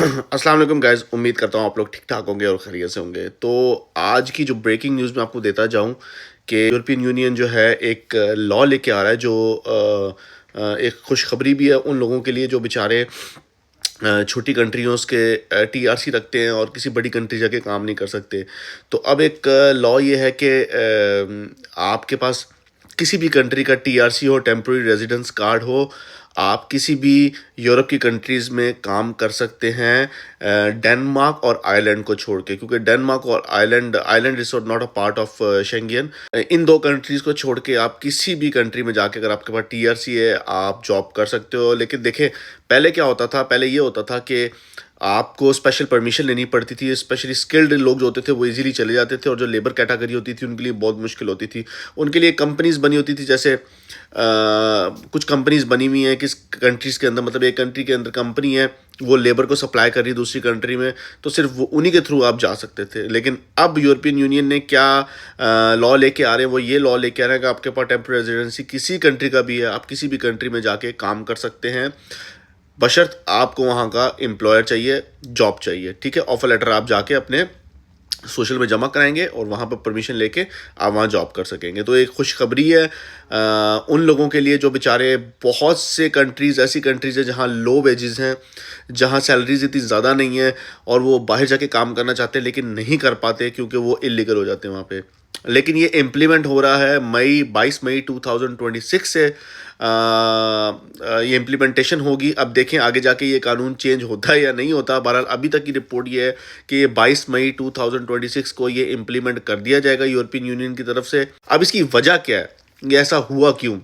अस्सलाम वालेकुम गाइस, उम्मीद करता हूँ आप लोग ठीक-ठाक होंगे और खैरियत से होंगे। तो आज की जो ब्रेकिंग न्यूज़ मैं आपको देता जाऊँ कि यूरोपियन यूनियन जो है एक लॉ लेके आ रहा है जो एक खुशखबरी भी है उन लोगों के लिए जो बेचारे छोटी कंट्रीज़ के टीआरसी रखते हैं और किसी बड़ी कंट्री जाके काम नहीं कर सकते। तो अब एक लॉ ये है कि आपके पास किसी भी कंट्री का टीआरसी हो, टेम्परेरी रेजिडेंस कार्ड हो, आप किसी भी यूरोप की कंट्रीज़ में काम कर सकते हैं डेनमार्क और आयरलैंड को छोड़ के, क्योंकि डेनमार्क और Ireland Ireland is not a part of Schengen. In 2 countries को छोड़ के आप किसी भी कंट्री में जाके अगर आपके पास टीआरसी है, आप जॉब कर सकते हो। लेकिन देखें, पहले क्या होता था, पहले ये होता था कि आपको स्पेशल परमिशन लेनी पड़ती थी, स्पेशली स्किल्ड लोग जो होते थे वो इजीली चले जाते थे, और जो लेबर कैटेगरी होती थी उनके लिए बहुत मुश्किल होती थी। उनके लिए कंपनीज़ बनी होती थी, जैसे कुछ कंपनीज़ बनी हुई हैं किस कंट्रीज़ के अंदर, मतलब एक कंट्री के अंदर कंपनी है, वो लेबर को सप्लाई कर रही है दूसरी कंट्री में, तो सिर्फ वो उन्हीं के थ्रू आप जा सकते थे। लेकिन अब यूरोपियन यूनियन ने क्या लॉ लेके आ रहे हैं, वो ये लॉ लेके आ रहे हैं कि आपके पास टेम्परेरी रेजिडेंसी किसी कंट्री का भी है, आप किसी भी कंट्री में जाके काम कर सकते हैं, बशर्त आपको वहाँ का एम्प्लॉयर चाहिए, जॉब चाहिए। ठीक है, ऑफर लेटर आप जाके अपने सोशल में जमा कराएंगे और वहाँ पर परमिशन लेके आप वहाँ जॉब कर सकेंगे। तो एक खुशखबरी है उन लोगों के लिए जो बेचारे, बहुत से कंट्रीज़ ऐसी कंट्रीज़ है जहाँ लो वेजेस हैं, जहाँ सैलरीज इतनी ज़्यादा नहीं है, और वो बाहर जाके काम करना चाहते हैं लेकिन नहीं कर पाते क्योंकि वो इलीगल हो जाते हैं वहाँ पे। लेकिन ये इम्प्लीमेंट हो रहा है 22 मई 2026 से ये इम्प्लीमेंटेशन होगी। अब देखें आगे जाके ये कानून चेंज होता है या नहीं होता। बहरहाल अभी तक की रिपोर्ट ये है कि ये 22 मई 2026 को ये इम्प्लीमेंट कर दिया जाएगा यूरोपियन यूनियन की तरफ से। अब इसकी वजह क्या है, ये ऐसा हुआ क्यों?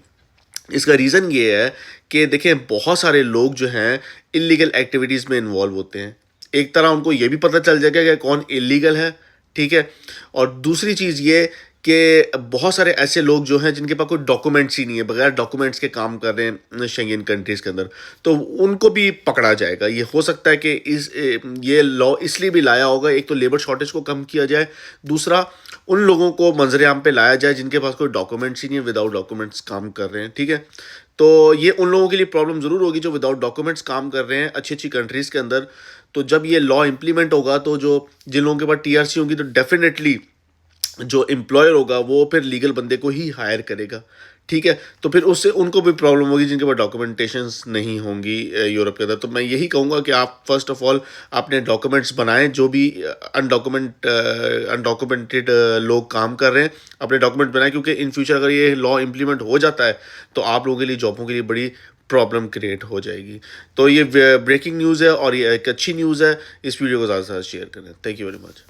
इसका रीज़न ये है कि देखें, बहुत सारे लोग जो हैं इलीगल एक्टिविटीज़ में इन्वॉल्व होते हैं। एक तरह उनको ये भी पता चल जाएगा कि कौन इलीगल है, ठीक है? और दूसरी चीज़ ये कि बहुत सारे ऐसे लोग जो हैं जिनके पास कोई डॉक्यूमेंट्स ही नहीं है, बगैर डॉक्यूमेंट्स के काम कर रहे हैं शेंगेन कंट्रीज़ के अंदर, तो उनको भी पकड़ा जाएगा। ये हो सकता है कि ये लॉ इसलिए भी लाया होगा, एक तो लेबर शॉर्टेज को कम किया जाए, दूसरा उन लोगों को मंजरेआम पे लाया जाए जिनके पास कोई डॉक्यूमेंट्स ही नहीं है, विदाउट डॉक्यूमेंट्स काम कर रहे हैं, ठीक है? तो ये उन लोगों के लिए प्रॉब्लम ज़रूर होगी जो विदाउट डॉक्यूमेंट्स काम कर रहे हैं अच्छी-अच्छी कंट्रीज़ के अंदर। तो जब ये लॉ इम्प्लीमेंट होगा तो जो जिन लोगों के पास टीआरसी होगी, तो डेफ़िनेटली जो एम्प्लॉयर होगा वो फिर लीगल बंदे को ही हायर करेगा, ठीक है? तो फिर उससे उनको भी प्रॉब्लम होगी जिनके पास डॉक्यूमेंटेशंस नहीं होंगी यूरोप के अंदर। तो मैं यही कहूँगा कि आप फर्स्ट ऑफ ऑल अपने डॉक्यूमेंट्स बनाएँ, जो भी अनडॉक्यूमेंटेड लोग काम कर रहे हैं, अपने डॉक्यूमेंट बनाएँ, क्योंकि इन फ्यूचर अगर ये लॉ इम्प्लीमेंट हो जाता है तो आप लोगों के लिए, जॉबों के लिए बड़ी प्रॉब्लम क्रिएट हो जाएगी। तो ये ब्रेकिंग न्यूज़ है और ये एक अच्छी न्यूज़ है। इस वीडियो को ज़्यादा से ज़्यादा शेयर करें। Thank you very much.